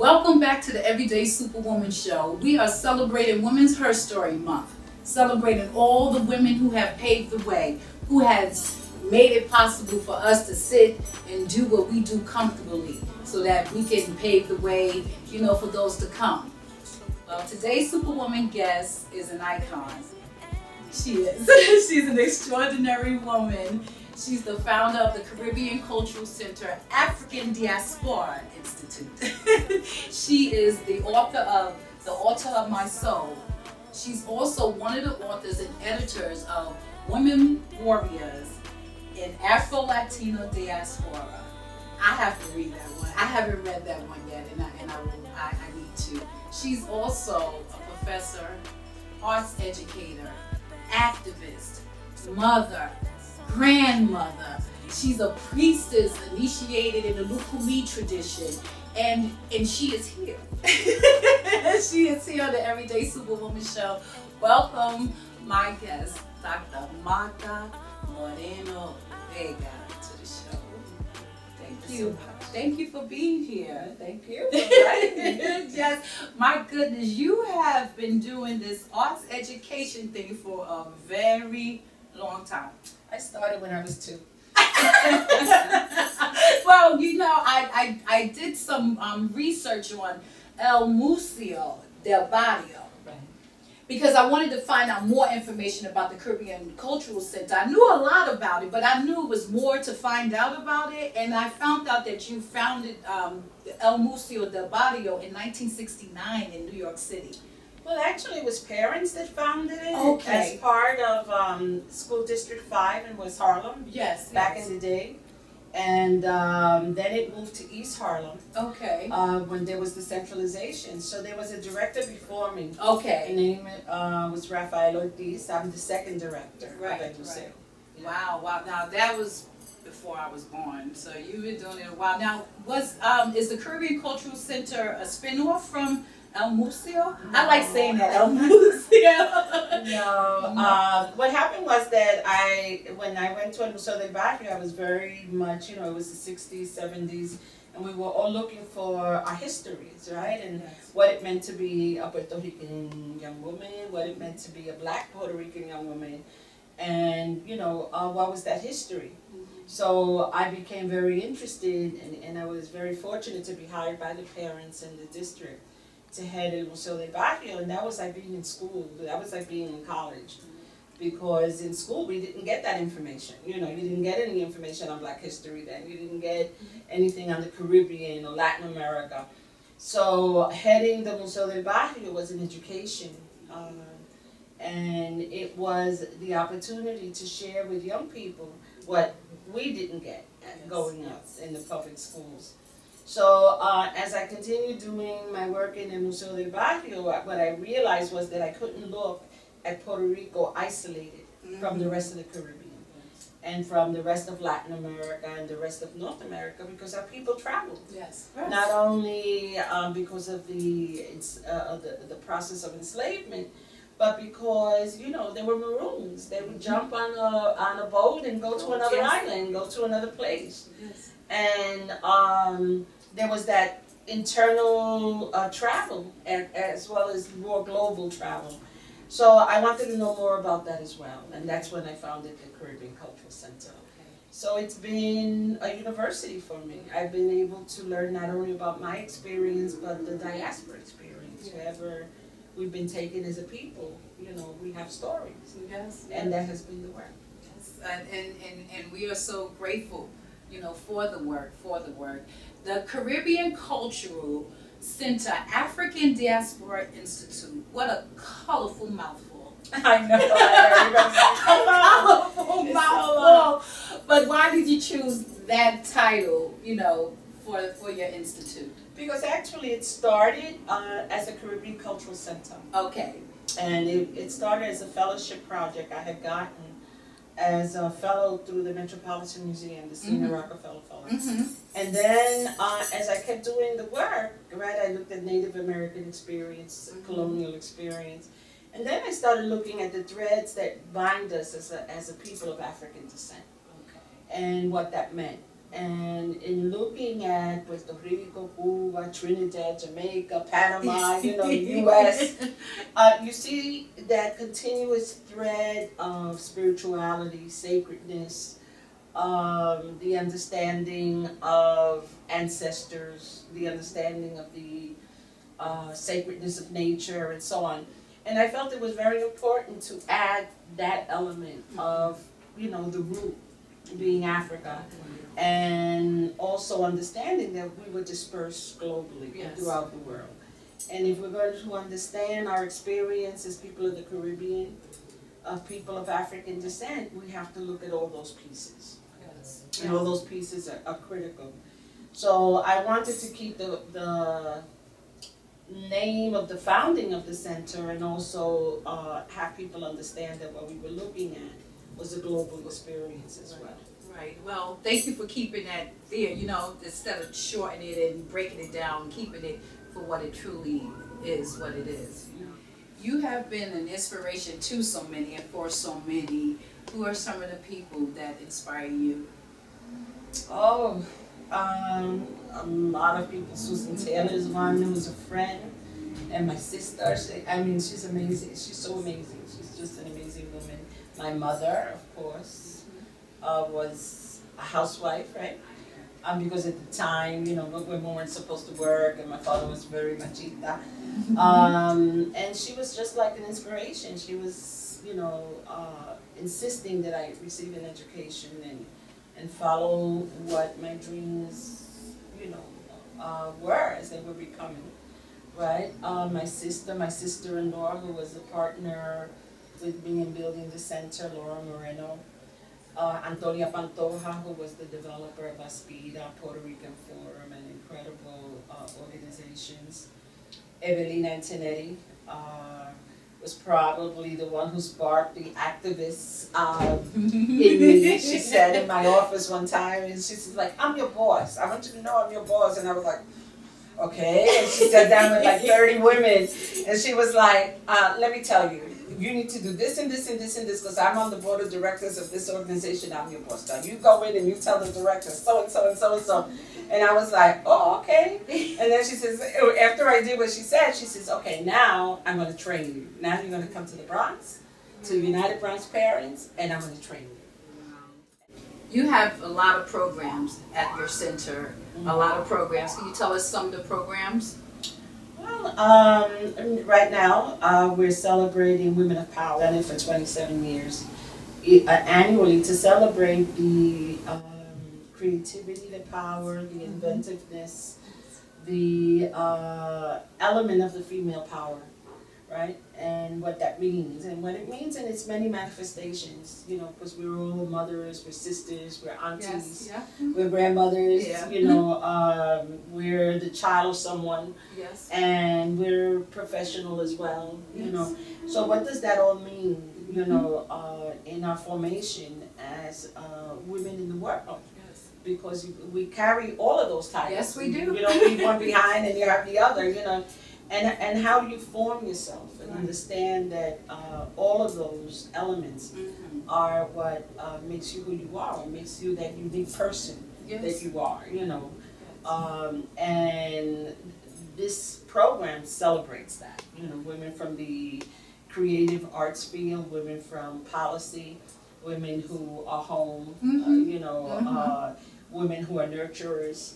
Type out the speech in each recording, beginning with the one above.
Welcome back to the Everyday Superwoman Show. We are celebrating Women's Her Story Month, celebrating all the women who have paved the way, who has made it possible for us to sit and do what we do comfortably so that we can pave the way, for those to come. Well, today's Superwoman guest is an icon. She is. She's an extraordinary woman. She's the founder of the Caribbean Cultural Center African Diaspora Institute. She is the author of The Altar of My Soul. She's also one of the authors and editors of Women Warriors in Afro-Latino Diaspora. I have to read that one. I haven't read that one yet, and I need to. She's also a professor, arts educator, activist, mother, grandmother. She's a priestess initiated in the Lukumi tradition, and she is here. She is here on the Everyday Superwoman Show. Welcome, my guest, Dr. Marta Moreno Vega, to the show. Thank you. Thank you for being here. Thank you for inviting me. Yes, my goodness, you have been doing this arts education thing for a very long time. I started when I was 2. Well, I did some research on El Museo del Barrio. Right. Because I wanted to find out more information about the Caribbean Cultural Center. I knew a lot about it, but I knew it was more to find out about it. And I found out that you founded El Museo del Barrio in 1969 in New York City. Well, actually, it was parents that founded it Okay. as part of School District 5 in West Harlem Yes. back in the day. And then it moved to East Harlem Okay. when there was the centralization. So there was a director before me. His Okay. name was Rafael Ortiz. I'm the second director Right, of El Museo. right. Wow. Now that was before I was born, so you've been doing it a while. Now, is the Caribbean Cultural Center a spin-off from El Museo? I like saying that, El Museo. No. What happened was that when I went to El Museo del Barrio, I was very much, it was the 60s, 70s, and we were all looking for our histories, right? And what it meant to be a Puerto Rican young woman, what it meant to be a black Puerto Rican young woman, and, what was that history? So I became very interested, and I was very fortunate to be hired by the parents in the district to head El Museo del Barrio, and that was like being in school. That was like being in college, because in school we didn't get that information. You didn't get any information on Black history then. You didn't get anything on the Caribbean or Latin America. So heading the Museo del Barrio was an education, and it was the opportunity to share with young people what we didn't get growing up in the public schools. So as I continued doing my work in the Museo del Barrio, what I realized was that I couldn't look at Puerto Rico isolated from the rest of the Caribbean and from the rest of Latin America and the rest of North America, because our people traveled. Yes. Not only because of the process of enslavement, but because they were Maroons. They would jump on a boat and go to another island, go to another place. Yes. And there was that internal travel as well as more global travel. So I wanted to know more about that as well, and that's when I founded the Caribbean Cultural Center. Okay. So it's been a university for me. I've been able to learn not only about my experience, but the diaspora experience. Wherever we've been taken as a people, we have stories. Yes. And that has been the work. Yes. And we are so grateful, for the work. The Caribbean Cultural Center African Diaspora Institute. What a colorful mouthful. I know. A colorful mouthful. But why did you choose that title, for your institute? Because actually it started as a Caribbean Cultural Center. Okay. And it started as a fellowship project I had gotten as a fellow through the Metropolitan Museum, the Senior Rockefeller Fellow. And then as I kept doing the work, right, I looked at Native American experience, colonial experience, and then I started looking at the threads that bind us as a people of African descent, and what that meant. And in looking at Puerto Rico, Cuba, Trinidad, Jamaica, Panama, the U.S., you see that continuous thread of spirituality, sacredness, the understanding of ancestors, the understanding of the sacredness of nature, and so on. And I felt it was very important to add that element of, the root being Africa, and also understanding that we were dispersed globally throughout the world. And if we're going to understand our experience as people of the Caribbean, people of African descent, we have to look at all those pieces. Yes. And all those pieces are critical. So I wanted to keep the name of the founding of the center, and also have people understand that what we were looking at was a global experience as well. Right. Well, thank you for keeping that there, instead of shortening it and breaking it down, keeping it for what it truly is, what it is. You have been an inspiration to so many and for so many. Who are some of the people that inspire you? Oh, a lot of people. Susan Taylor is one who's a friend, and my sister. She's amazing. She's so amazing. She's just an amazing woman. My mother, of course, was a housewife, right? Because at the time, women weren't supposed to work, and my father was very machista. And she was just like an inspiration. She was, insisting that I receive an education and follow what my dreams, were as they were becoming, right? My sister-in-law, who was a partner with me in building the center, Marta Moreno. Antonia Pantoja, who was the developer of Aspida, Puerto Rican Forum, and incredible organizations. Evelina Antonetti was probably the one who sparked the activists in me. She said in my office one time, and she said, like, I'm your boss. I want you to know I'm your boss. And I was like, okay. And she sat down with like 30 women, and she was like, let me tell you, you need to do this and this and this and this, because I'm on the board of directors of this organization. I'm your boss. Now you go in and you tell the director so and so and so and so. And I was like, oh, okay. And then she says, after I did what she said, she says, okay, now I'm going to train you. Now you're going to come to the Bronx, to United Bronx Parents, and I'm going to train you. You have a lot of programs at your center, a lot of programs. Can you tell us some of the programs? Well, right now we're celebrating Women of Power. Done it for 27 years annually to celebrate the creativity, the power, the inventiveness, the element of the female power, right? And what that means, and what it means in its many manifestations, because we're all mothers, we're sisters, we're aunties, we're grandmothers, we're the child of someone, and we're professional as well, So what does that all mean, in our formation as women in the world? Because we carry all of those titles. Yes, we do. You don't leave one behind and you have the other, And how you form yourself and understand that all of those elements are what makes you who you are, and makes you that unique person that you are, And this program celebrates that, women from the creative arts field, women from policy, women who are home, women who are nurturers,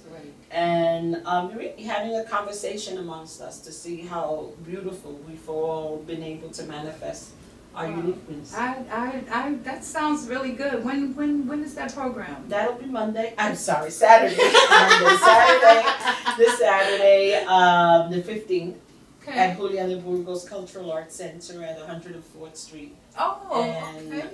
and really having a conversation amongst us to see how beautiful we've all been able to manifest our uniqueness. That sounds really good. When is that program? That'll be Monday. I'm sorry, Saturday. This Saturday, the 15th. At Julian de Burgos Cultural Arts Center at 104th Street. And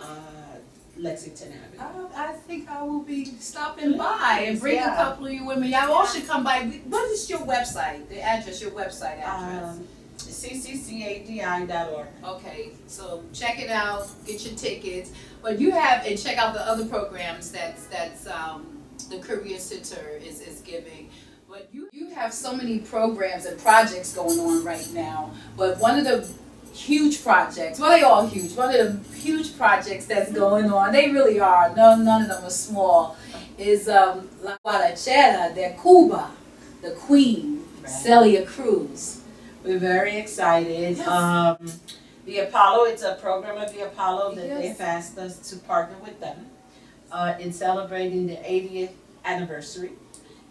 Lexington Avenue. I think I will be stopping by and bring a couple of you women. Y'all all should come by. What is your website? The address, your website address? cccadi.org. Okay, so check it out, get your tickets. But you have, and check out the other programs that's the Caribbean Center is giving. But you have so many programs and projects going on right now. But one of the huge projects, well, they all huge. One of the huge projects that's going on, they really are. None of them are small. is La Guarachera de Cuba, the Queen, Right. Celia Cruz. We're very excited. Yes. The Apollo, it's a program of the Apollo that Yes. they've asked us to partner with them in celebrating the 80th anniversary.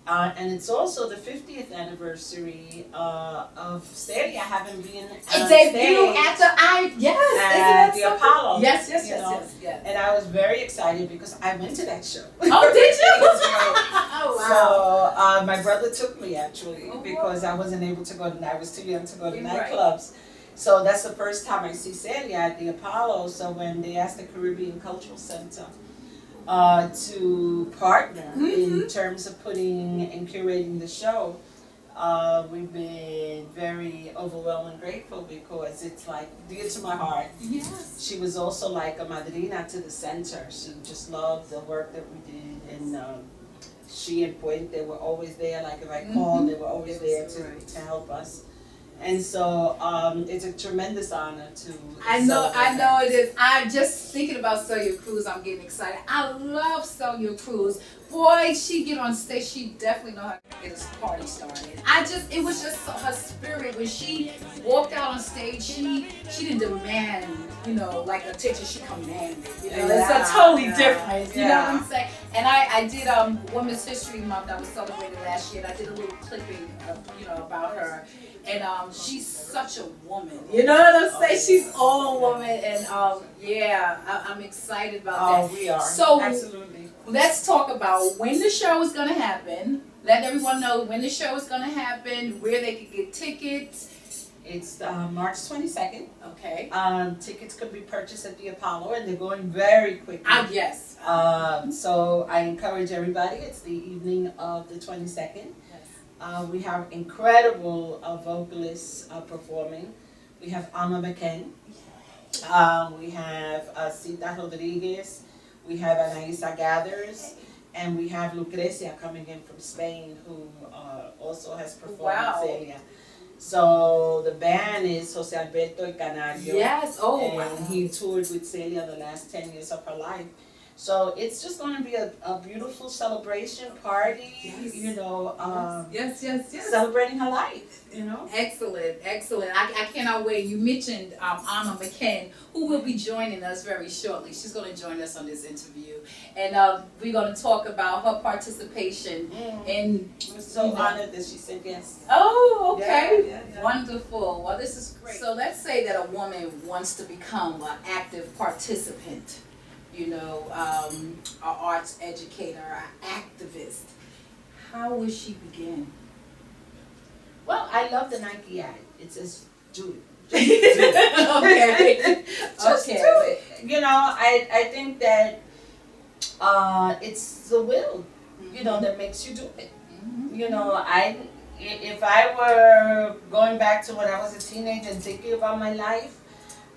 And it's also the 50th anniversary of Celia having been on Debut stage after at the Apollo. Yes, yes, you yes, know. yes, yes. And I was very excited because I went to that show. Oh, did you? It was great. Oh, wow. So my brother took me actually Oh, because wow. I wasn't able to go to I was too young to go to Right. nightclubs. So that's the first time I see Celia at the Apollo. So when they asked the Caribbean Cultural Center to partner in terms of putting and curating the show, we've been very overwhelmed and grateful because it's like dear to my heart. Yes. She was also like a madrina to the center. She just loved the work that we did, and she and Puente were always there. Like if I called, they were always there to help us. And so it's a tremendous honor to. I know it is. I'm just thinking about Celia Cruz. I'm getting excited. I love Celia Cruz. Boy, she get on stage. She definitely know how to get a party started. It was just her spirit when she walked out on stage. She didn't demand, like attention. She commanded. It's a totally different. You know what I'm saying? And I did Women's History Month that was celebrated last year. And I did a little clipping, about her. And she's such a woman. You know what I'm saying? She's all woman, and I'm excited about that. Oh, we are. So absolutely. Let's talk about when the show is going to happen. Let everyone know when the show is going to happen, where they can get tickets. It's March 22nd. Okay. Tickets could be purchased at the Apollo, and they're going very quickly. Yes. So I encourage everybody. It's the evening of the 22nd. We have incredible vocalists performing. We have Amma McKen. We have Cita Rodriguez. We have Anaisa Gathers. And we have Lucrecia coming in from Spain, who also has performed with Celia. So the band is Jose Alberto y Canario. Yes. Oh, and he toured with Celia the last 10 years of her life. So it's just going to be a beautiful celebration party, yes. Celebrating her life, Excellent. I cannot wait. You mentioned Amma McKen, who will be joining us very shortly. She's going to join us on this interview. And we're going to talk about her participation in... I was so honored that she said yes. Oh, okay. Yeah. Wonderful. Well, this is great. So let's say that a woman wants to become an active participant. An arts educator, an activist. How would she begin? Well, I love the Nike ad. It says, do it. Okay. Just do it. I think that it's the will, that makes you do it. If I were going back to when I was a teenager and thinking about my life,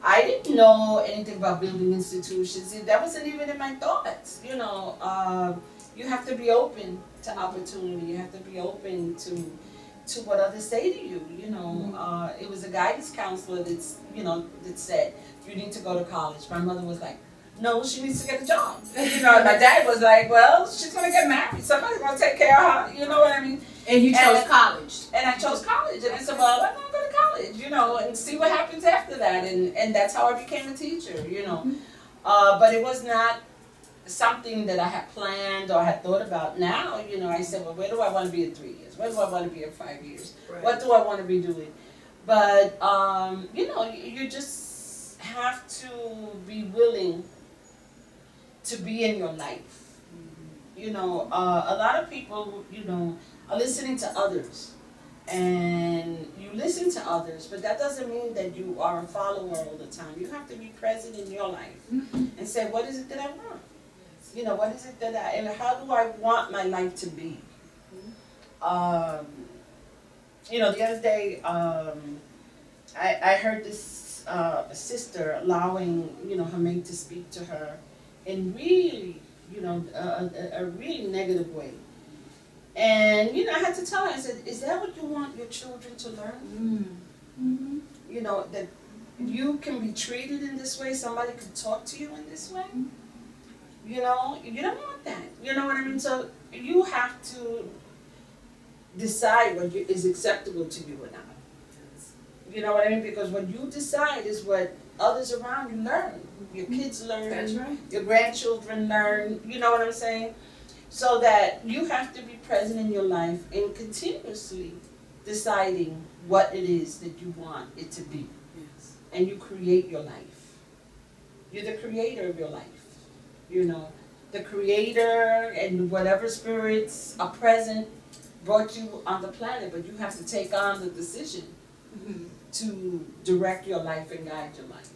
I didn't know anything about building institutions. That wasn't even in my thoughts. You have to be open to opportunity. You have to be open to what others say to you. It was a guidance counselor that said you need to go to college. My mother was like, no, she needs to get a job. My dad was like, well, she's gonna get married. Somebody's gonna take care of her. You know what I mean? And you chose college. And I chose college. And I said, well, I'm not going to college, and see what happens after that. And that's how I became a teacher, But it was not something that I had planned or had thought about. Now, I said, well, where do I want to be in 3 years? Where do I want to be in 5 years? Right. What do I want to be doing? But, you just have to be willing to be in your life. A lot of people, are listening to others, and you listen to others, but that doesn't mean that you are a follower all the time. You have to be present in your life and say, what is it that I want? What is it that and how do I want my life to be? The other day, I heard this sister allowing, her mate to speak to her in really, a really negative way. And, I had to tell her, I said, is that what you want your children to learn? That you can be treated in this way, somebody could talk to you in this way? You know, you don't want that. You know what I mean? So you have to decide what is acceptable to you or not. You know what I mean? Because what you decide is what others around you learn. Your kids learn. That's right. Your grandchildren learn. You know what I'm saying? So that you have to be present in your life and continuously deciding what it is that you want it to be. Yes. And you create your life. You're the creator of your life. You know, the creator and whatever spirits are present brought you on the planet, but you have to take on the decision to direct your life and guide your life.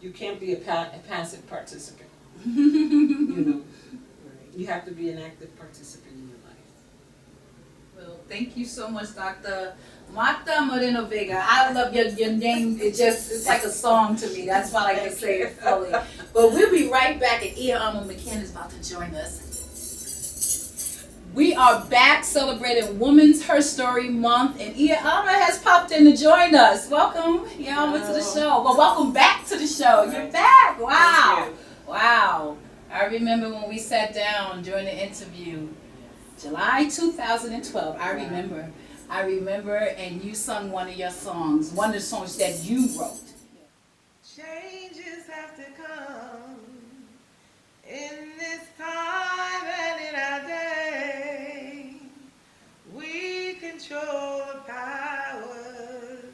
You can't be a passive participant. You know, you have to be an active participant in your life. Well, thank you so much, Dr. Marta Moreno Vega. I love your name. It's like a song to me. That's why I like to say it fully. But we'll be right back, and Amma McKen is about to join us. We are back celebrating Women's Her Story Month, and Amma has popped in to join us. Welcome, Amma, to the show. Well, welcome back to the show. You're back. Wow. Wow. I remember when we sat down during the interview, July 2012. I remember, and you sung one of your songs, one of the songs that you wrote. Changes have to come in this time and in our day. We control the powers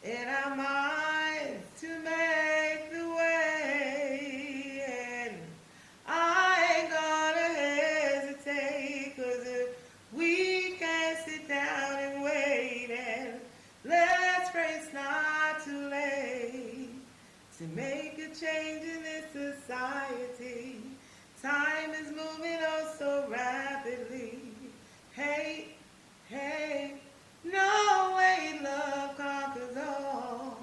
in our minds to make the way. And I ain't gonna hesitate, 'cause if we can't sit down and wait, and let's pray it's not too late to make a change in this society. Time is moving oh so rapidly. Hey, hey, no way love conquers all.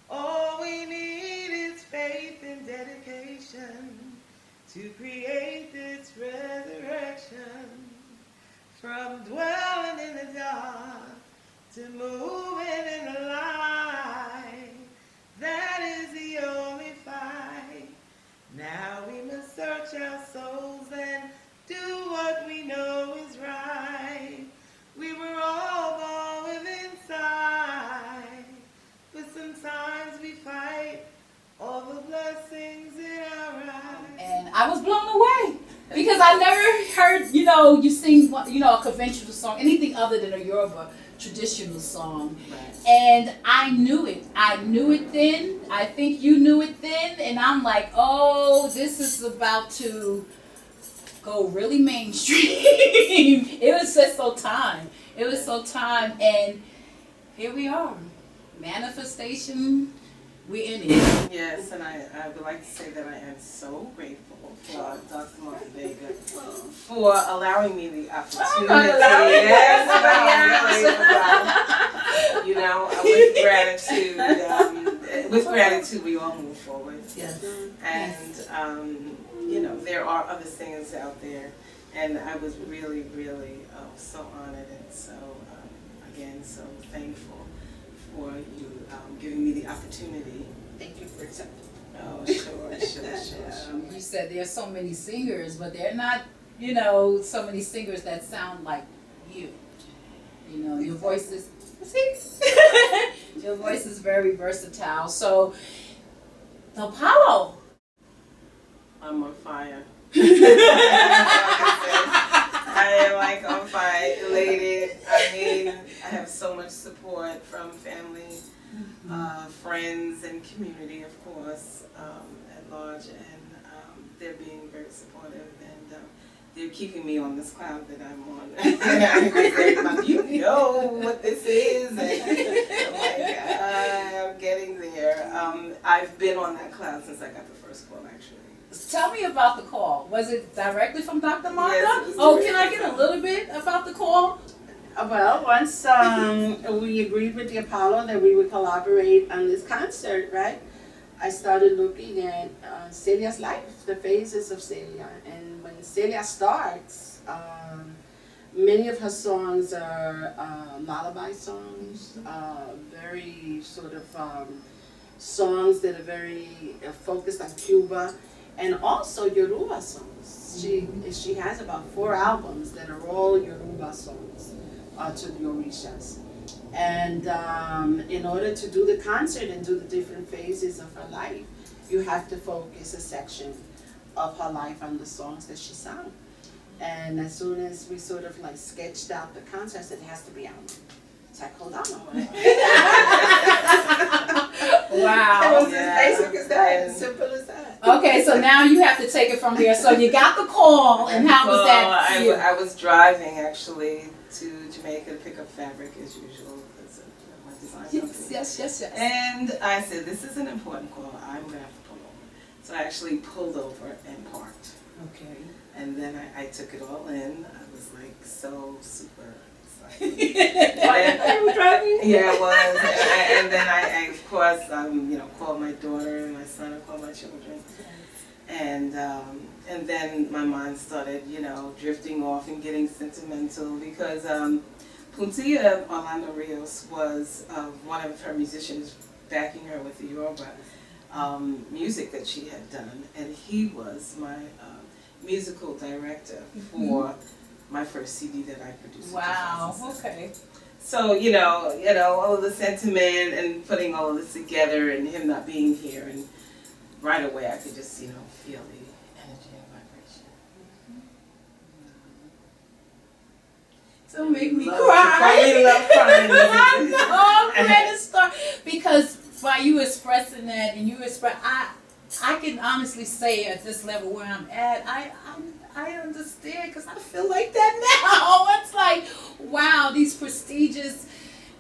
All we need is faith and dedication to create this resurrection. From dwelling in the dark to moving in the light, that is the only fight. Now we must search our souls and do what we know is right. We were all born with inside, but sometimes we fight all the blessings in our eyes. And I was blown away because I never heard, you sing, a conventional song, anything other than a Yoruba traditional song. Right. And I knew it. I knew it then. I think you knew it then. And I'm like, oh, this is about to go really mainstream. It was just so time. It was so time. And here we are. Manifestation. We're in it. Yes, and I would like to say that I am so grateful for Dr. Marta Vega for allowing me the opportunity. With gratitude, we all move forward. Yes. And there are other singers out there, and I was really, really so honored and so again so thankful for you giving me the opportunity. Thank you for accepting. Oh, sure. You said there's so many singers, but they're not, so many singers that sound like you. Your voice is, your voice is very versatile. So, the Apollo. I'm on fire. I am like on fire, elated. I mean, I have so much support from family, friends, and community, of course, at large, and they're being very supportive, and they're keeping me on this cloud that I'm on. They're like, you know what this is, and I'm like, I'm getting there. I've been on that cloud since I got the first call, actually. Tell me about the call. Was it directly from Dr. Marta? Yes, Can I get a little bit about the call? Well, once we agreed with the Apollo that we would collaborate on this concert, right? I started looking at Celia's life, the phases of Celia. And when Celia starts, many of her songs are lullaby songs, very sort of songs that are very focused on Cuba. and also Yoruba songs. She has about 4 albums that are all Yoruba songs to the Orishas. And in order to do the concert and do the different phases of her life, you have to focus a section of her life on the songs that she sang. And as soon as we sort of like sketched out the concert, I said, it has to be Amma. So I called Amma. Wow. It was as basic as that, as simple as that. Okay, so now you have to take it from there. So you got the call, and how was that? I was driving actually to Jamaica to pick up fabric as usual. Because my design company. Yes. And I said, this is an important call. I'm going to have to pull over. So I actually pulled over and parked. Okay. And then I took it all in. I was like so super excited. You were driving? Yeah, it was. And then I of course, called my daughter and my son. I called my children. And then my mind started, drifting off and getting sentimental because Puntilla Orlando Rios was one of her musicians backing her with the Yoruba music that she had done, and he was my musical director for my first CD that I produced. Wow. Okay. So all of the sentiment and putting all of this together, and him not being here, and right away I could just feel the energy and vibration. Don't make me Love cry. to love crying. I know, I'm ready to start. Because by you expressing that, and you I can honestly say at this level where I'm at, I understand because I feel like that now. It's like, wow, these prestigious,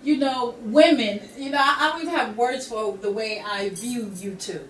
women. I don't even have words for the way I view you two.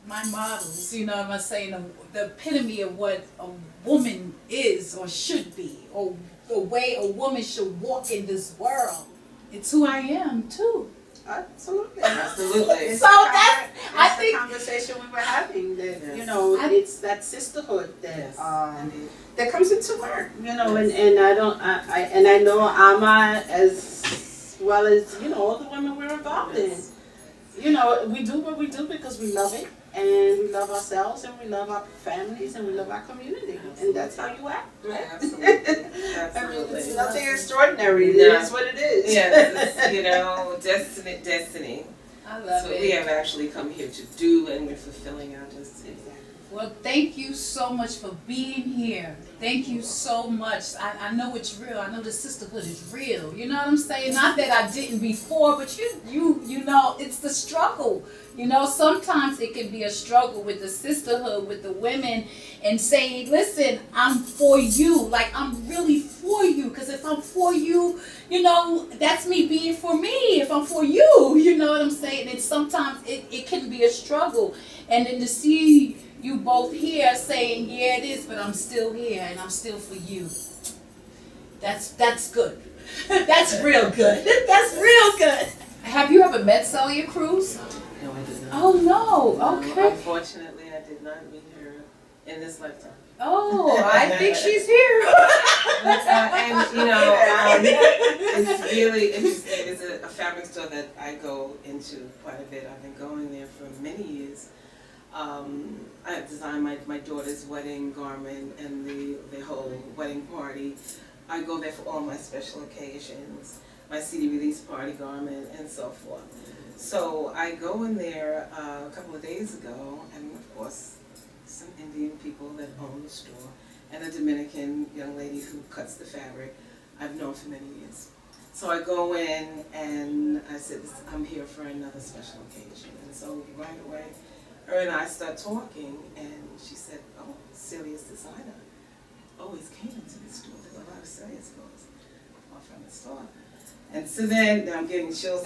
My models. What I'm saying, the epitome of what a woman is or should be, or the way a woman should walk in this world. It's who I am too. Absolutely. Absolutely. So I That's think the conversation we were having. That Yes. it's that sisterhood that Indeed. that comes into work. And I know Amma as well as all the women we're involved in. We do what we do because we love it, and we love ourselves, and we love our families, and we love our community, and that's how you act, right? Absolutely. I mean, it's nothing extraordinary. It No. is what it is. Yes, destiny. I love That's what it. we have actually come here to do, and we're fulfilling our destiny. Well, thank you so much for being here. Thank you so much. I know it's real. I know the sisterhood is real. You know what I'm saying? Not that I didn't before, but you know, it's the struggle. Sometimes it can be a struggle with the sisterhood, with the women, and saying, listen, I'm for you. Like, I'm really for you. Because if I'm for you, that's me being for me. If I'm for you, you know what I'm saying? And sometimes it can be a struggle. And then to see you both here saying, yeah, it is, but I'm still here and I'm still for you. That's good. That's real good. That's real good. Have you ever met Celia Cruz? No, I did not. Oh no. No, Okay. unfortunately, I did not meet her in this lifetime. Oh, I think she's here. It's really interesting. It's a fabric store that I go into quite a bit. I've been going there for many years. I have designed my daughter's wedding garment and the whole wedding party. I go there for all my special occasions, my CD release party garment, and so forth. So I go in there a couple of days ago, and of course, some Indian people that own the store, and a Dominican young lady who cuts the fabric I've known for many years. So I go in and I said, I'm here for another special occasion. And so right away, her and I start talking, and she said, oh, Celia's designer always came into the store. There were a lot of Celia's clothes from the store. And so then, now I'm getting chills,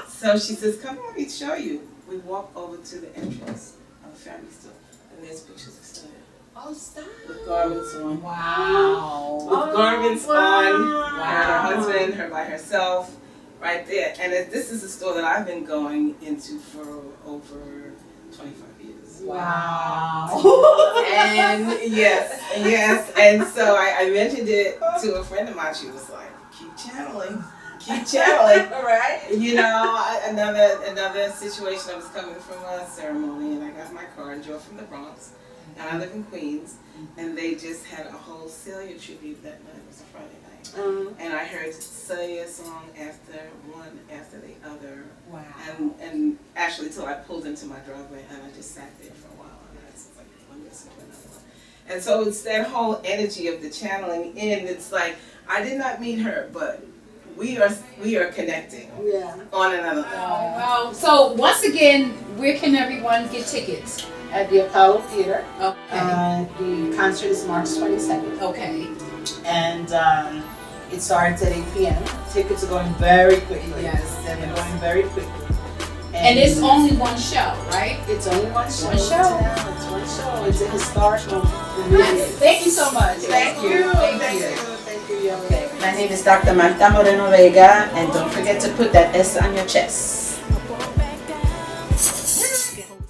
So she says, come on, let me show you. We walk over to the entrance of the family store, and there's pictures of Celia. Oh, stop. With garments on. Wow. With garments wow. on. Her husband, her by herself, right there. And this is a store that I've been going into for over 25 years. Wow. And yes. And so I mentioned it to a friend of mine. She was like, keep channeling. keep channeling. Right? You know, another situation. I was coming from a ceremony, and I got my car and drove from the Bronx, and I live in Queens, and they just had a whole Celia tribute that night. It was a Friday night, and I heard Celia's song after one after the other. Wow. And actually, till I pulled into my driveway, and I just sat there for a while, and I was like, let me listen to another one. And so it's that whole energy of the channeling in. It's like I did not meet her, but we are connecting on another level. So once again, where can everyone get tickets? At the Apollo Theater. Okay. The concert is March 22nd. Okay. And it starts at 8 p.m. Tickets are going very quickly. Yes. They're going very quickly. And it's only one show, right? It's only one show. One show. It's one show. It's a historic moment. Yes. Thank you so much. Thank you. Thank you. Thank you, young Okay. lady. My name is Dr. Marta Moreno Vega, and don't forget to put that S on your chest.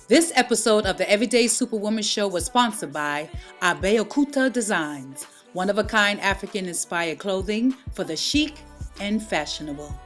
This episode of the Everyday Superwoman Show was sponsored by Abeokuta Designs, one-of-a-kind African-inspired clothing for the chic and fashionable.